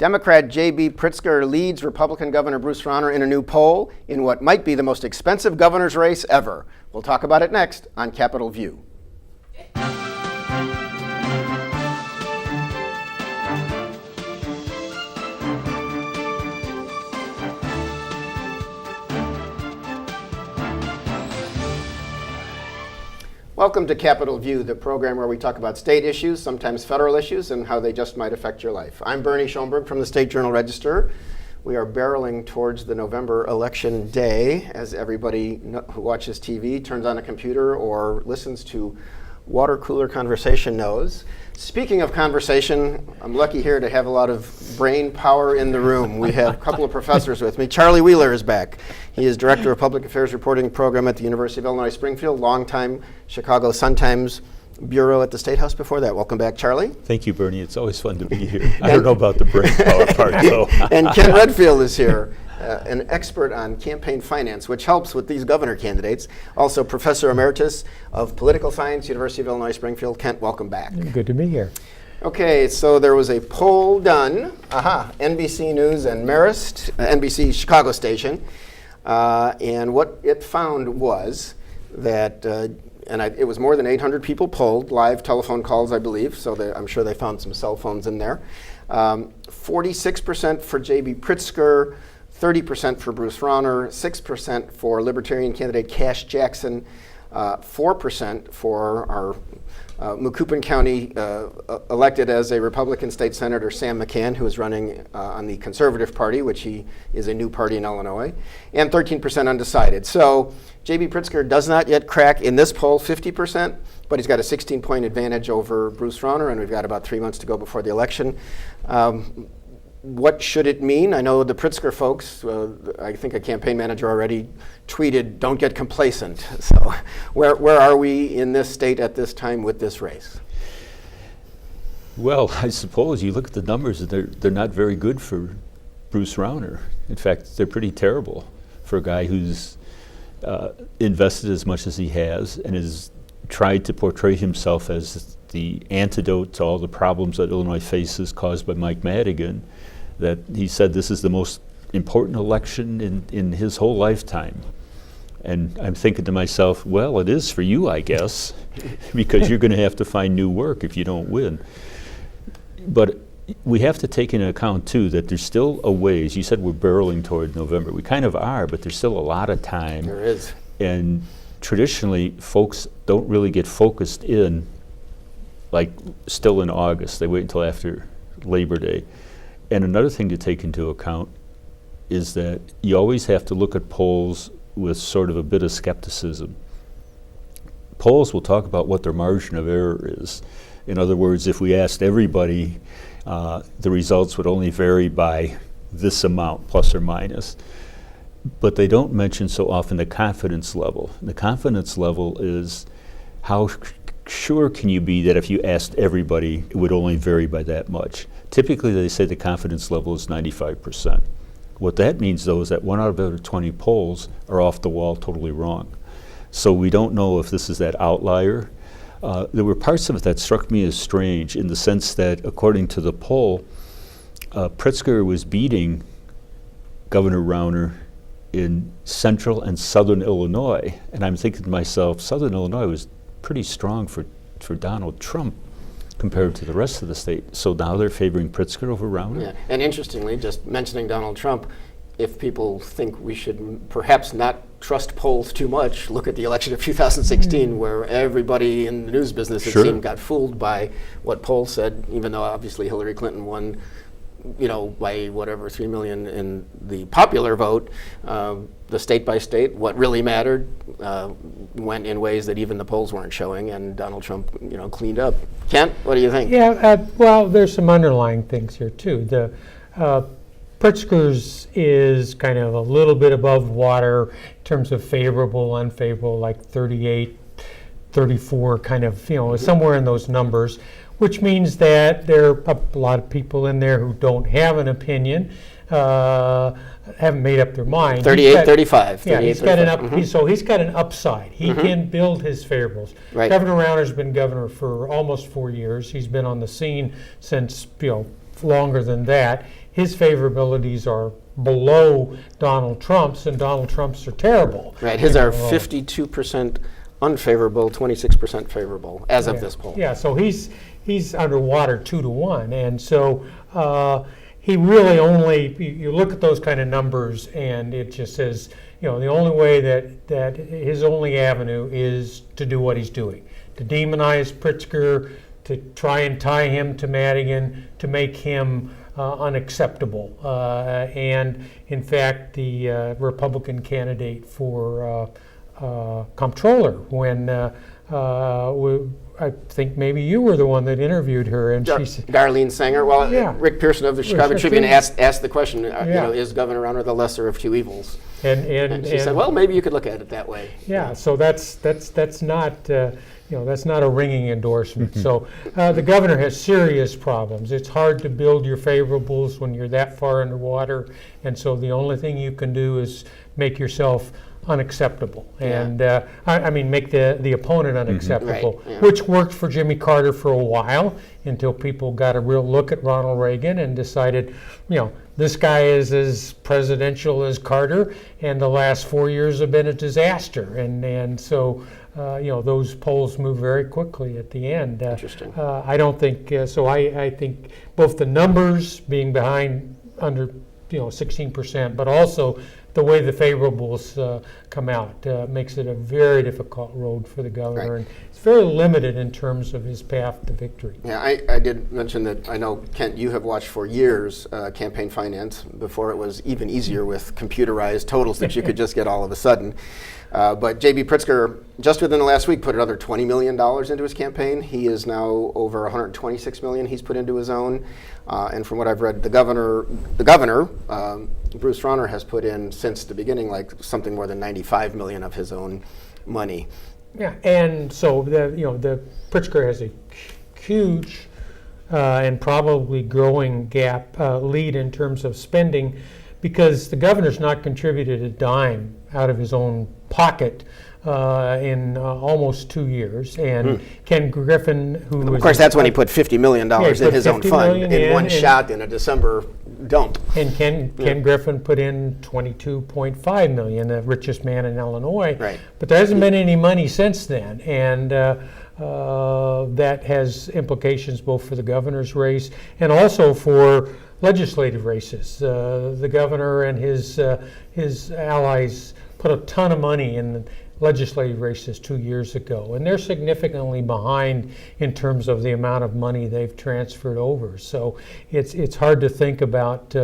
Democrat J.B. Pritzker leads Republican Governor Bruce Rauner in a new poll in what might be the most expensive governor's race ever. We'll talk about it next on Capitol View. Welcome to Capitol View, the program where we talk about state issues, sometimes federal issues, and how they just might affect your life. I'm Bernie Schoenburg from the State Journal-Register. We are barreling towards the November election day, as everybody who watches TV, turns on a computer, or listens to water cooler conversation knows. Speaking of conversation, I'm lucky here to have a lot of brain power in the room. We have a couple of professors with me. Charlie Wheeler is back. He is Director of Public Affairs Reporting Program at the University of Illinois Springfield, longtime Chicago Sun-Times Bureau at the State House before that. Welcome back, Charlie. Thank you, Bernie. It's always fun to be here. I don't know about the brain power part, though. And Kent Redfield is here, an expert on campaign finance, which helps with these governor candidates. Also, Professor Emeritus of Political Science, University of Illinois Springfield. Kent, welcome back. Good to be here. Okay, so there was a poll done, NBC News and Marist, NBC Chicago station, and what it found was that, it was more than 800 people polled, live telephone calls, I believe, so I'm sure they found some cell phones in there. 46% for J.B. Pritzker, 30% for Bruce Rauner, 6% for Libertarian candidate Cash Jackson, 4% for our Macoupin County elected as a Republican state senator Sam McCann, who is running on the Conservative Party, which he is a new party in Illinois, and 13% undecided. So J.B. Pritzker does not yet crack in this poll 50%, but he's got a 16-point advantage over Bruce Rauner, and we've got about 3 months to go before the election. What should it mean? I know the Pritzker folks, I think a campaign manager already tweeted, don't get complacent. So where are we in this state at this time with this race? Well, I suppose you look at the numbers, they're not very good for Bruce Rauner. In fact, they're pretty terrible for a guy who's invested as much as he has and has tried to portray himself as the antidote to all the problems that Illinois faces caused by Mike Madigan, that he said this is the most important election in his whole lifetime. And I'm thinking to myself, well, it is for you, I guess, because you're going to have to find new work if you don't win. But we have to take into account, too, that there's still a ways. You said we're barreling toward November. We kind of are, but there's still a lot of time. There is. And traditionally, folks don't really get focused in like still in August. They wait until after Labor Day. And another thing to take into account is that you always have to look at polls with sort of a bit of skepticism. Polls will talk about what their margin of error is. In other words, if we asked everybody, the results would only vary by this amount, plus or minus. But they don't mention so often the confidence level. The confidence level is how sure can you be that if you asked everybody, it would only vary by that much. Typically, they say the confidence level is 95%. What that means, though, is that 1 out of every 20 polls are off the wall totally wrong. So we don't know if this is that outlier. There were parts of it that struck me as strange in the sense that, according to the poll, Pritzker was beating Governor Rauner in central and southern Illinois. And I'm thinking to myself, southern Illinois was pretty strong for Donald Trump compared to the rest of the state. So now they're favoring Pritzker over Rauner? Yeah, and interestingly, just mentioning Donald Trump, if people think we should perhaps not trust polls too much, look at the election of 2016, where everybody in the news business, it seemed, got fooled by what polls said, even though obviously Hillary Clinton won, by whatever, 3 million in the popular vote. The state by state, what really mattered, went in ways that even the polls weren't showing, and Donald Trump, cleaned up. Kent, what do you think? Yeah, well, there's some underlying things here too. The Pritzker's is kind of a little bit above water in terms of favorable, unfavorable, like 38, 34, kind of, somewhere in those numbers, which means that there are a lot of people in there who don't have an opinion, haven't made up their mind. 38, 35. Yeah, he's got so he's got an upside. He can build his favorables. Right. Governor Rauner's been governor for almost 4 years. He's been on the scene since, longer than that. His favorabilities are below Donald Trump's, and Donald Trump's are terrible. Right, his are 52% unfavorable, 26% favorable as of this poll. Yeah, so he's underwater 2-1, and so he really only, you look at those kind of numbers and it just says, the only way that his only avenue is to do what he's doing, to demonize Pritzker, to try and tie him to Madigan, to make him unacceptable. And in fact, the Republican candidate for comptroller, when I think maybe you were the one that interviewed her, and she said, Darlene Sanger. Well, Yeah. Rick Pearson of the Chicago Tribune asked the question, Yeah. is Governor Rauner the lesser of two evils? and She said, well, maybe you could look at it that way. yeah, so that's not that's not a ringing endorsement. So the governor has serious problems. It's hard to build your favorables when you're that far underwater, and so the only thing you can do is make yourself unacceptable, and I mean make the opponent unacceptable, Right, yeah. which worked for Jimmy Carter for a while until people got a real look at Ronald Reagan and decided, this guy is as presidential as Carter, and the last 4 years have been a disaster, and so those polls move very quickly at the end. Interesting. I don't think so. I think both the numbers being behind under 16%, but also the way the favorables come out makes it a very difficult road for the governor, Right. and it's very limited in terms of his path to victory. Yeah, I did mention that I know, Kent, you have watched for years campaign finance before it was even easier with computerized totals that you could just get all of a sudden. But J.B. Pritzker, just within the last week, put another $20 million into his campaign. He is now over $126 million he's put into his own. And from what I've read, the governor, Bruce Rauner, has put in since the beginning like something more than $95 million of his own money. Yeah, and so the Pritzker has a huge and probably growing gap lead in terms of spending, because the governor's not contributed a dime out of his own pocket in almost 2 years, and Ken Griffin, who Of course, that's when he put $50 million in his own fund in one shot in a December dump. And Ken Griffin put in $22.5 million, the richest man in Illinois. Right. But there hasn't been any money since then, and that has implications both for the governor's race and also for legislative races. The governor and his allies put a ton of money in legislative races 2 years ago, and they're significantly behind in terms of the amount of money they've transferred over. So it's hard to think about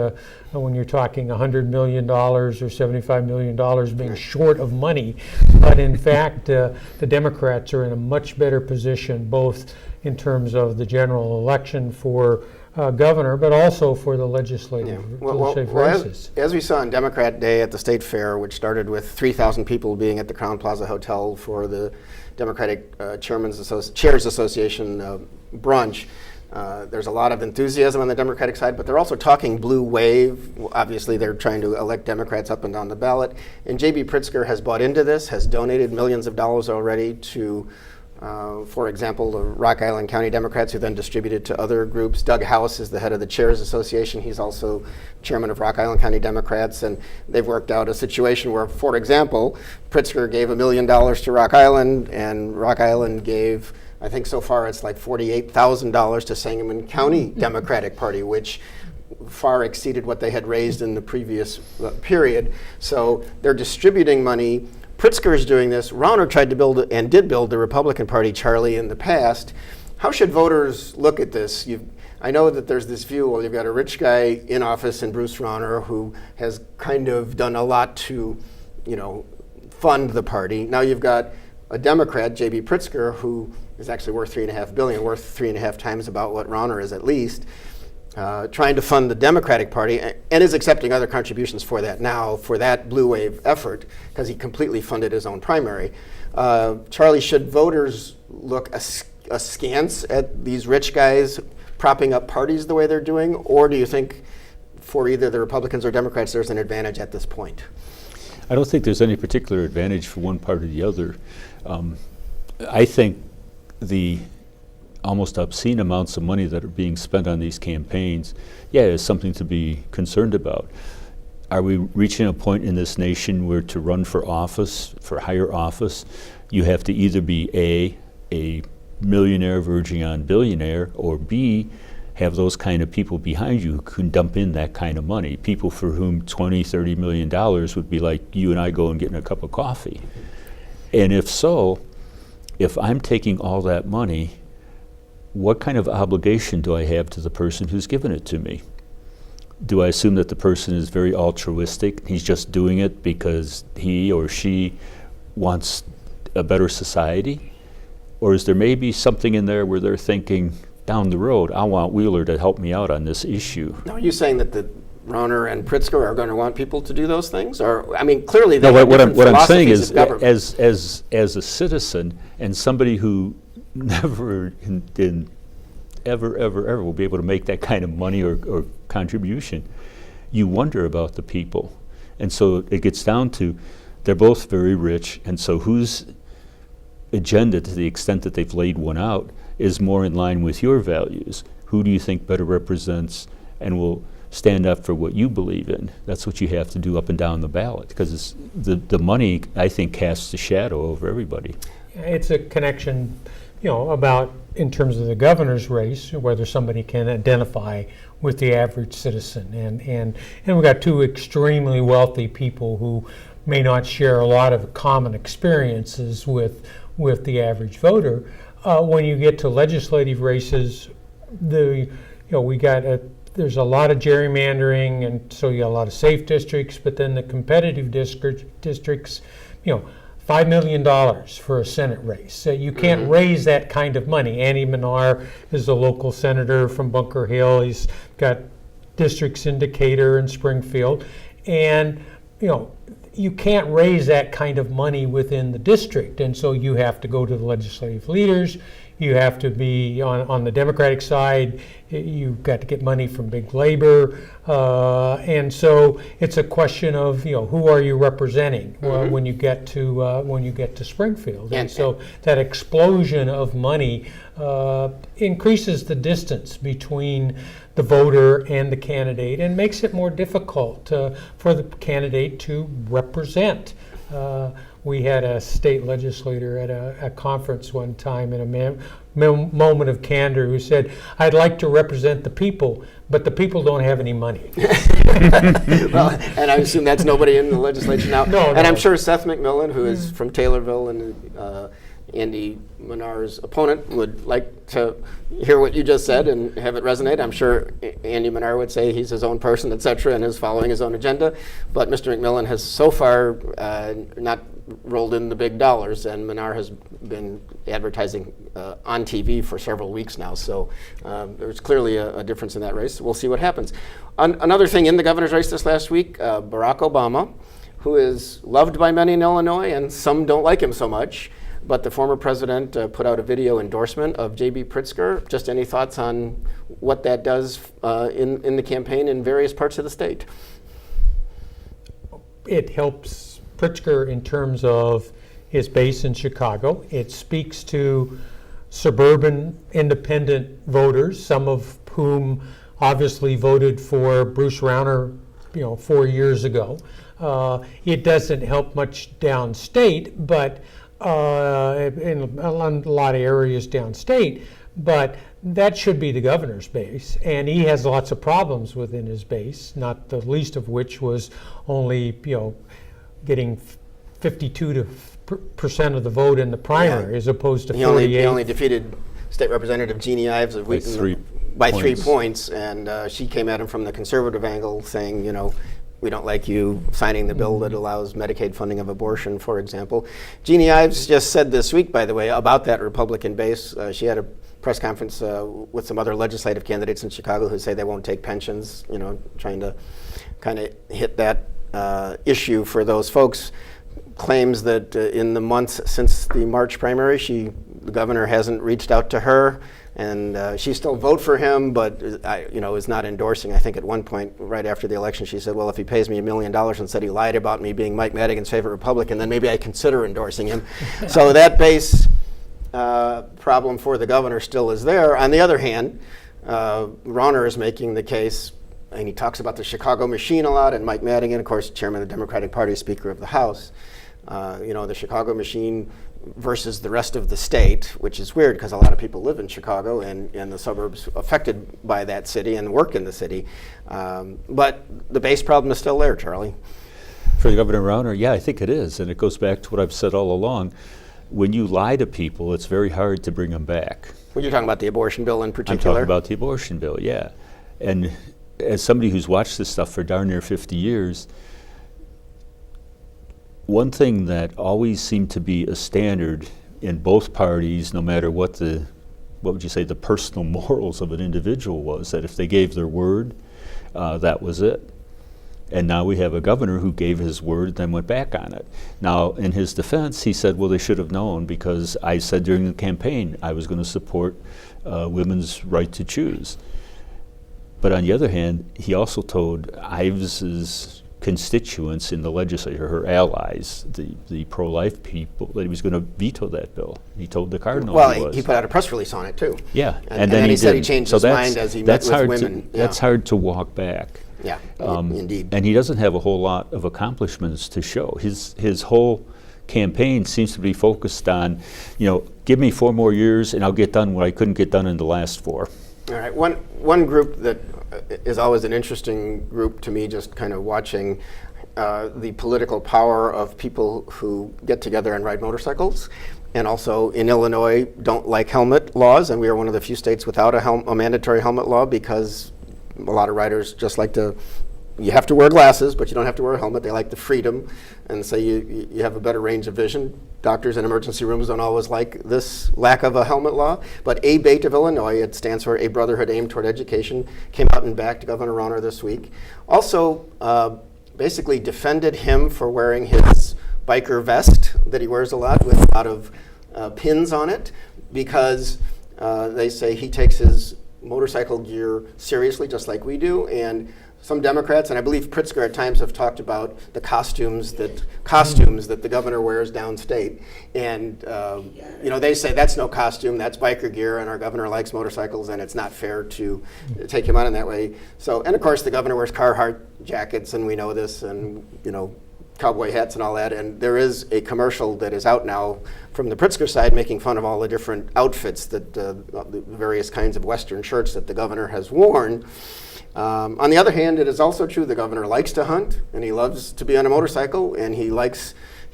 when you're talking $100 million or $75 million being short of money, but in fact the Democrats are in a much better position, both in terms of the general election for governor, but also for the legislative races. As we saw on Democrat Day at the State Fair, which started with 3,000 people being at the Crowne Plaza Hotel for the Democratic Chairs Association brunch, there's a lot of enthusiasm on the Democratic side, but they're also talking blue wave. Obviously, they're trying to elect Democrats up and down the ballot. And J.B. Pritzker has bought into this, has donated millions of dollars already to for example, the Rock Island County Democrats, who then distributed to other groups. Doug House is the head of the Chairs Association. He's also chairman of Rock Island County Democrats, and they've worked out a situation where, for example, Pritzker gave $1 million to Rock Island, and Rock Island gave, I think so far it's like $48,000 to Sangamon County Democratic Party, which far exceeded what they had raised in the previous period. So they're distributing money. Pritzker is doing this. Rauner tried to build and did build the Republican Party, Charlie, in the past. How should voters look at this? I know that there's this view, well, you've got a rich guy in office in Bruce Rauner who has kind of done a lot to, fund the party. Now you've got a Democrat, J.B. Pritzker, who is actually worth $3.5 billion, worth 3.5 times about what Rauner is at least, trying to fund the Democratic Party, and is accepting other contributions for that now, for that blue wave effort, because he completely funded his own primary. Charlie, should voters look askance at these rich guys propping up parties the way they're doing, or do you think for either the Republicans or Democrats there's an advantage at this point? I don't think there's any particular advantage for one part or the other. I think the almost obscene amounts of money that are being spent on these campaigns, yeah, it's something to be concerned about. Are we reaching a point in this nation where to run for office, for higher office, you have to either be a millionaire verging on billionaire, or B, have those kind of people behind you who can dump in that kind of money, people for whom $20-30 million would be like you and I going and getting a cup of coffee. And if so, if I'm taking all that money, what kind of obligation do I have to the person who's given it to me? Do I assume that the person is very altruistic? He's just doing it because he or she wants a better society? Or is there maybe something in there where they're thinking, down the road, I want Wheeler to help me out on this issue? Now, are you saying that the Rauner and Pritzker are going to want people to do those things? Or, I mean, clearly they No, have what different I'm saying philosophies is, of government. as a citizen and somebody who never ever will be able to make that kind of money or contribution, you wonder about the people. And so it gets down to, they're both very rich, and so whose agenda, to the extent that they've laid one out, is more in line with your values? Who do you think better represents and will stand up for what you believe in? That's what you have to do up and down the ballot, because the money, I think, casts a shadow over everybody. It's a connection, about in terms of the governor's race, whether somebody can identify with the average citizen. And we've got two extremely wealthy people who may not share a lot of common experiences with the average voter. When you get to legislative races, there's a lot of gerrymandering, and so you got a lot of safe districts. But then the competitive districts, $5 million for a Senate race. So you can't raise that kind of money. Andy Menard is a local senator from Bunker Hill. He's got districts in Decatur and Springfield, and you can't raise that kind of money within the district, and so you have to go to the legislative leaders. You have to be on the Democratic side. You've got to get money from big labor, and so it's a question of who are you representing when you get to Springfield, and so that explosion of money increases the distance between the voter and the candidate, and makes it more difficult for the candidate to represent. We had a state legislator at a conference one time in a moment of candor who said, "I'd like to represent the people, but the people don't have any money." Well, and I assume that's nobody in the legislature now. No. I'm sure Seth McMillan, who is from Taylorville and Andy Menard's opponent, would like to hear what you just said and have it resonate. I'm sure Andy Menard would say he's his own person, et cetera, and is following his own agenda. But Mr. McMillan has so far not rolled in the big dollars, and Menard has been advertising on TV for several weeks now. So there's clearly a difference in that race. We'll see what happens. Another thing in the governor's race this last week, Barack Obama, who is loved by many in Illinois, and some don't like him so much. But the former president put out a video endorsement of J.B. Pritzker. Just any thoughts on what that does in the campaign in various parts of the state? It helps Pritzker in terms of his base in Chicago. It speaks to suburban independent voters, some of whom obviously voted for Bruce Rauner 4 years ago. It doesn't help much downstate, but in a lot of areas downstate, but that should be the governor's base, and he has lots of problems within his base, not the least of which was only getting 52% of the vote in the primary, as opposed to 48. He only defeated State Representative Jeannie Ives of Wheaton by 3 points, and she came at him from the conservative angle, saying, we don't like you signing the bill that allows Medicaid funding of abortion, for example. Jeannie Ives just said this week, by the way, about that Republican base. She had a press conference with some other legislative candidates in Chicago who say they won't take pensions, trying to kind of hit that issue for those folks. Claims that in the months since the March primary, the governor hasn't reached out to her, and she still vote for him, but is not endorsing. I think at one point, right after the election, she said, "Well, if he pays me $1 million and said he lied about me being Mike Madigan's favorite Republican, then maybe I consider endorsing him." So that base problem for the governor still is there. On the other hand, Rauner is making the case, and he talks about the Chicago machine a lot, and Mike Madigan, of course, chairman of the Democratic Party, Speaker of the House. The Chicago machine versus the rest of the state, which is weird because a lot of people live in Chicago and the suburbs affected by that city and work in the city. But the base problem is still there, Charlie. For Governor Rauner, yeah, I think it is. And it goes back to what I've said all along. When you lie to people, it's very hard to bring them back. Well, you're talking about the abortion bill in particular? I'm talking about the abortion bill, yeah. And as somebody who's watched this stuff for darn near 50 years, one thing that always seemed to be a standard in both parties, no matter what would you say, the personal morals of an individual was, that if they gave their word, that was it. And now we have a governor who gave his word, then went back on it. Now, in his defense, he said, well, they should have known because I said during the campaign I was going to support women's right to choose. But on the other hand, he also told Ives's constituents in the legislature, her allies, the pro-life people, that he was going to veto that bill. He told the cardinal he put out a press release on it too. Yeah, and then he said he changed his mind as he met with women. That's hard to walk back. Yeah, indeed. And he doesn't have a whole lot of accomplishments to show. His whole campaign seems to be focused on, give me 4 more years and I'll get done what I couldn't get done in the last 4. All right. One group that is always an interesting group to me, just kind of watching the political power of people who get together and ride motorcycles, and also in Illinois don't like helmet laws, and we are one of the few states without a mandatory helmet law because a lot of riders just like you have to wear glasses, but you don't have to wear a helmet. They like the freedom, and say you have a better range of vision. Doctors in emergency rooms don't always like this lack of a helmet law. But ABATE of Illinois, it stands for A Brotherhood Aimed Toward Education, came out and backed Governor Rauner this week. Also, basically defended him for wearing his biker vest that he wears a lot with a lot of pins on it, because they say he takes his motorcycle gear seriously, just like we do. And some Democrats, and I believe Pritzker at times, have talked about the costumes that the governor wears downstate, and they say that's no costume, that's biker gear, and our governor likes motorcycles, and it's not fair to take him on in that way. So, and of course, the governor wears Carhartt jackets, and we know this, and cowboy hats and all that. And there is a commercial that is out now from the Pritzker side making fun of all the different outfits that the various kinds of Western shirts that the governor has worn. On the other hand, it is also true the governor likes to hunt and he loves to be on a motorcycle, and he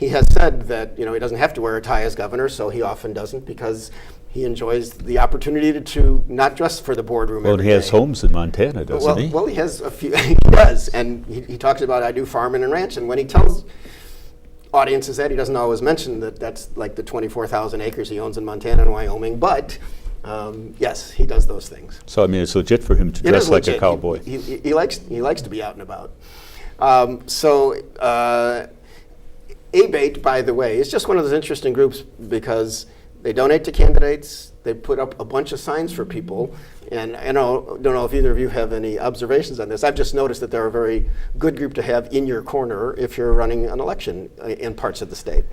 has said that he doesn't have to wear a tie as governor, so he often doesn't, because he enjoys the opportunity to not dress for the boardroom. Well, he has homes in Montana, doesn't he? Well, he has a few. He does, and he talks about, I do farming and ranch, and when he tells audiences that, he doesn't always mention that that's like the 24,000 acres he owns in Montana and Wyoming, but yes, he does those things. So, it's legit for him to dress like a cowboy. He likes to be out and about. ABATE, by the way, is just one of those interesting groups because they donate to candidates. They put up a bunch of signs for people. And I don't know if either of you have any observations on this. I've just noticed that they're a very good group to have in your corner if you're running an election in parts of the state.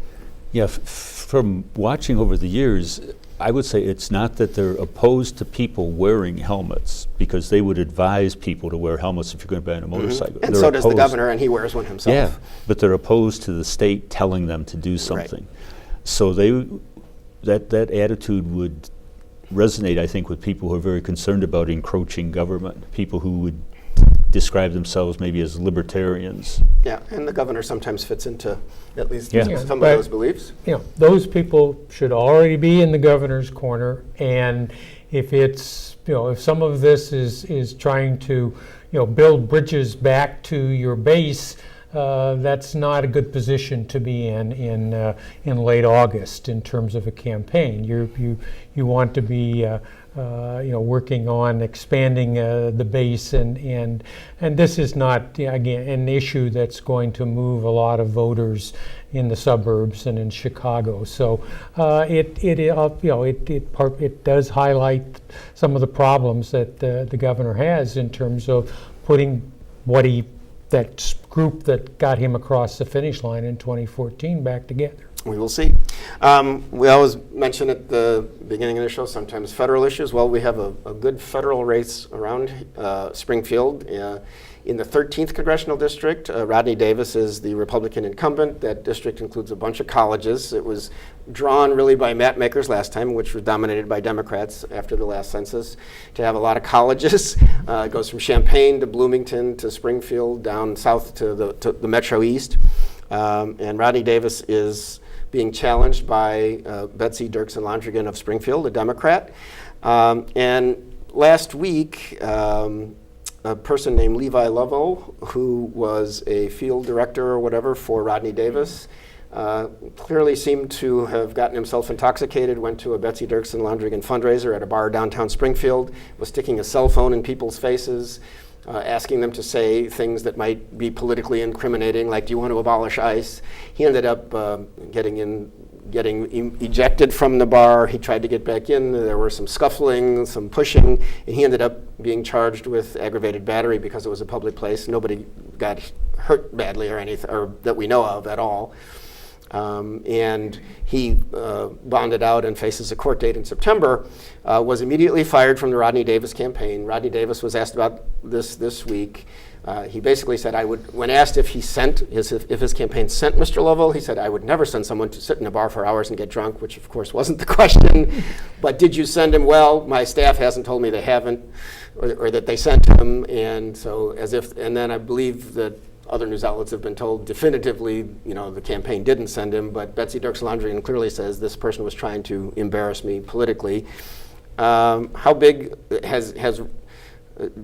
Yeah, from watching over the years, I would say it's not that they're opposed to people wearing helmets, because they would advise people to wear helmets if you're going to be on a motorcycle. And so does the governor, and he wears one himself. Yeah, but they're opposed to the state telling them to do something. Right. So that attitude would resonate, I think, with people who are very concerned about encroaching government, people who would describe themselves maybe as libertarians. Yeah, and the governor sometimes fits into at least some of those beliefs. Those people should already be in the governor's corner, and if it's, if some of this is trying to, build bridges back to your base, that's not a good position to be in late August in terms of a campaign. You want to be working on expanding the base, and this is not again an issue that's going to move a lot of voters in the suburbs and in Chicago. So it does highlight some of the problems that the governor has in terms of putting that group that got him across the finish line in 2014 back together. We will see. We always mention at the beginning of the show sometimes federal issues. Well, we have a good federal race around Springfield. In the 13th Congressional District, Rodney Davis is the Republican incumbent. That district includes a bunch of colleges. It was drawn really by map makers last time, which was dominated by Democrats after the last census, to have a lot of colleges. It goes from Champaign to Bloomington to Springfield, down south to the Metro East. And Rodney Davis is being challenged by Betsy Dirksen-Londrigan of Springfield, a Democrat. And last week, a person named Levi Lovell, who was a field director or whatever for Rodney Davis, clearly seemed to have gotten himself intoxicated, went to a Betsy Dirksen-Londrigan fundraiser at a bar downtown Springfield, was sticking a cell phone in people's faces, asking them to say things that might be politically incriminating, like, do you want to abolish ICE? He ended up getting ejected from the bar. He tried to get back in. There were some scuffling, some pushing, and he ended up being charged with aggravated battery because it was a public place. Nobody got hurt badly or anything, or that we know of at all. And he bonded out and faces a court date in September, was immediately fired from the Rodney Davis campaign. Rodney Davis was asked about this week. He basically said, when asked if his campaign sent Mr. Lovell, he said, I would never send someone to sit in a bar for hours and get drunk, which of course wasn't the question. But did you send him? Well, my staff hasn't told me they haven't, or that they sent him. And so and then I believe that other news outlets have been told definitively, the campaign didn't send him, but Betsy Dirksen-Londrigan clearly says this person was trying to embarrass me politically. How big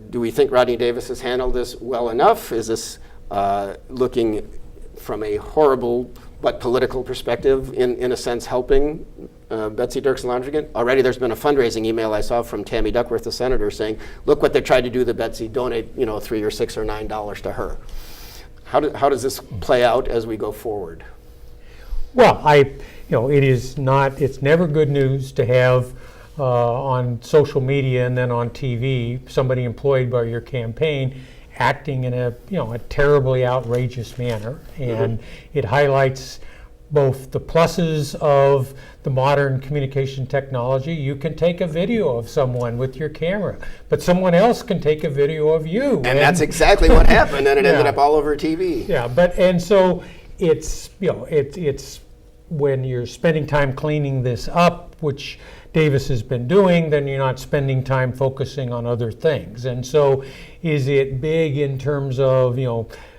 do we think Rodney Davis has handled this well enough? Is this looking from a horrible but political perspective, in a sense, helping Betsy Dirksen-Londrigan? Already there's been a fundraising email I saw from Tammy Duckworth, the senator, saying, look what they tried to do to Betsy, donate $3 or $6 or $9 to her. How does this play out as we go forward? Well, it's never good news to have on social media and then on TV somebody employed by your campaign acting in a terribly outrageous manner, and it highlights both the pluses of the modern communication technology. You can take a video of someone with your camera, but someone else can take a video of you. And that's exactly what happened, and it ended up all over TV. Yeah, and so it's when you're spending time cleaning this up, which Davis has been doing, then you're not spending time focusing on other things. And so is it big in terms of,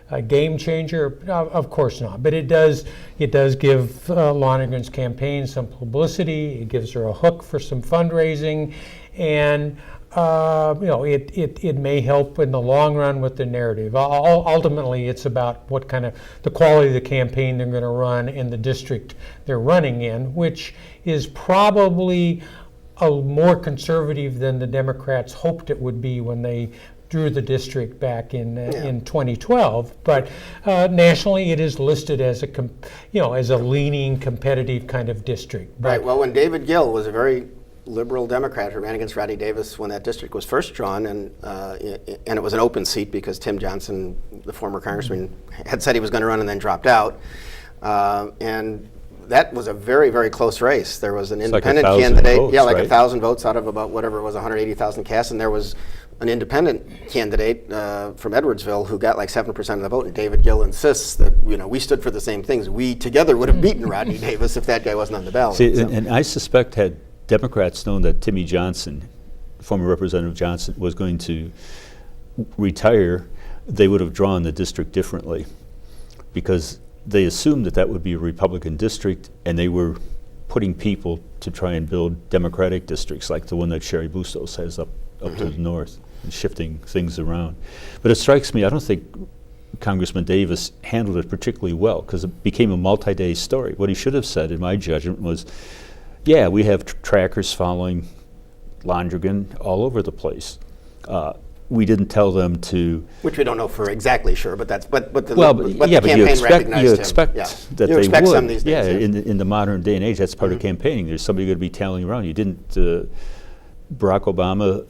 a game changer? Of course not. But it does give Lonergan's campaign some publicity. It gives her a hook for some fundraising, and it may help in the long run with the narrative. Ultimately, it's about what kind of the quality of the campaign they're going to run in the district they're running in, which is probably more conservative than the Democrats hoped it would be when they drew the district back in 2012, but nationally it is listed as a leaning, competitive kind of district. Right. Well, when David Gill was a very liberal Democrat who ran against Rodney Davis when that district was first drawn, and it was an open seat because Tim Johnson, the former congressman, had said he was going to run and then dropped out, and that was a very, very close race. There was an independent candidate, votes, like right? 1,000 votes out of about whatever it was, 180,000 cast, and there was an independent candidate from Edwardsville who got like 7% of the vote, and David Gill insists that we stood for the same things. We together would have beaten Rodney Davis if that guy wasn't on the ballot. See, and I suspect had Democrats known that Timmy Johnson, former Representative Johnson, was going to retire, they would have drawn the district differently, because they assumed that would be a Republican district, and they were putting people to try and build Democratic districts like the one that Sherry Bustos has up to the north, and shifting things around. But it strikes me, I don't think Congressman Davis handled it particularly well, because it became a multi-day story. What he should have said, in my judgment, was, yeah, we have trackers following Londrigan all over the place. We didn't tell them to, which we don't know for exactly sure, but the you campaign recognized him. That you they expect would. Some these days, in the modern day and age, that's part of campaigning. There's somebody going to be tallying around. You didn't. Barack Obama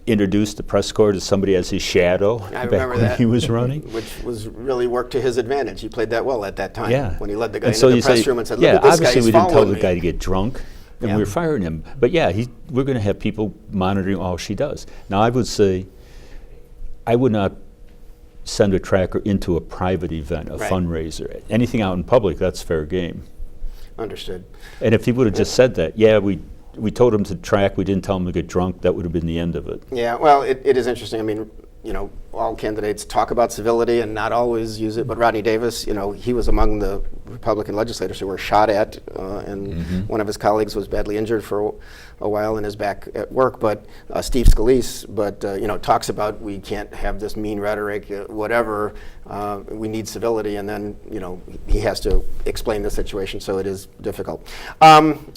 introduced the press corps to somebody as his shadow I back remember when that. he was running. Which was really worked to his advantage. He played that well at that time. Yeah. When he led the guy And into so the you press say, room and said, yeah, look at this guy, obviously he's we didn't tell following the me. guy to get drunk, and Yeah. we were firing him. But yeah, we're going to have people monitoring all she does. Now, I would say, I would not send a tracker into a private event, a Right. fundraiser. Anything out in public, that's fair game. Understood. And if he would have just said that, yeah, we told him to track, we didn't tell him to get drunk, that would have been the end of it. Yeah, well, it is interesting. I mean, you know, all candidates talk about civility and not always use it, but Rodney Davis, you know, he was among the Republican legislators who were shot at, and one of his colleagues was badly injured for a while and is back at work, but Steve Scalise, you know, talks about we can't have this mean rhetoric, whatever, we need civility, and then, you know, he has to explain the situation, so it is difficult.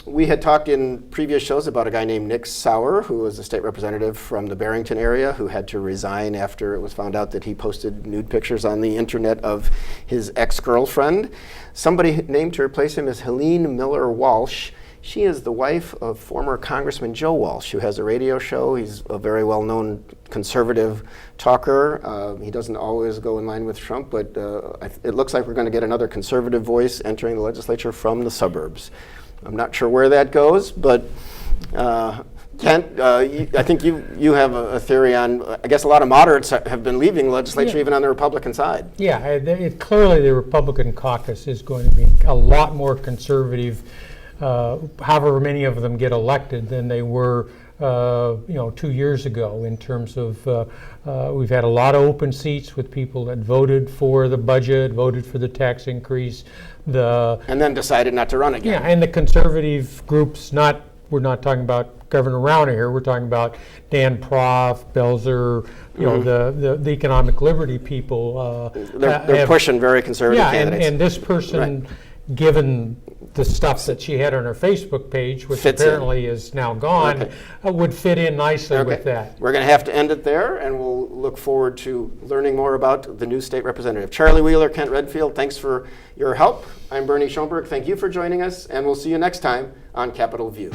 We had talked in previous shows about a guy named Nick Sauer, who was a state representative from the Barrington area, who had to resign after it was found out that he posted nude pictures on the internet of his ex-girlfriend. Somebody named to replace him is Helene Miller Walsh. She is the wife of former Congressman Joe Walsh, who has a radio show. He's a very well-known conservative talker. He doesn't always go in line with Trump, but it looks like we're going to get another conservative voice entering the legislature from the suburbs. I'm not sure where that goes, but Kent, I think you have a theory on, I guess a lot of moderates have been leaving the legislature, even on the Republican side. Yeah, clearly the Republican caucus is going to be a lot more conservative, however many of them get elected, than they were 2 years ago, in terms of we've had a lot of open seats with people that voted for the budget, voted for the tax increase, and then decided not to run again. yeah, and the conservative groups, we're not talking about Governor Rauner here, we're talking about Dan Proft, Belzer, the economic liberty people. They're pushing very conservative candidates. And this person, given the stuff that she had on her Facebook page, which Fits apparently is now gone, would fit in nicely with that. We're going to have to end it there, and we'll look forward to learning more about the new state representative. Charlie Wheeler, Kent Redfield, thanks for your help. I'm Bernie Schoenburg. Thank you for joining us, and we'll see you next time on Capitol View.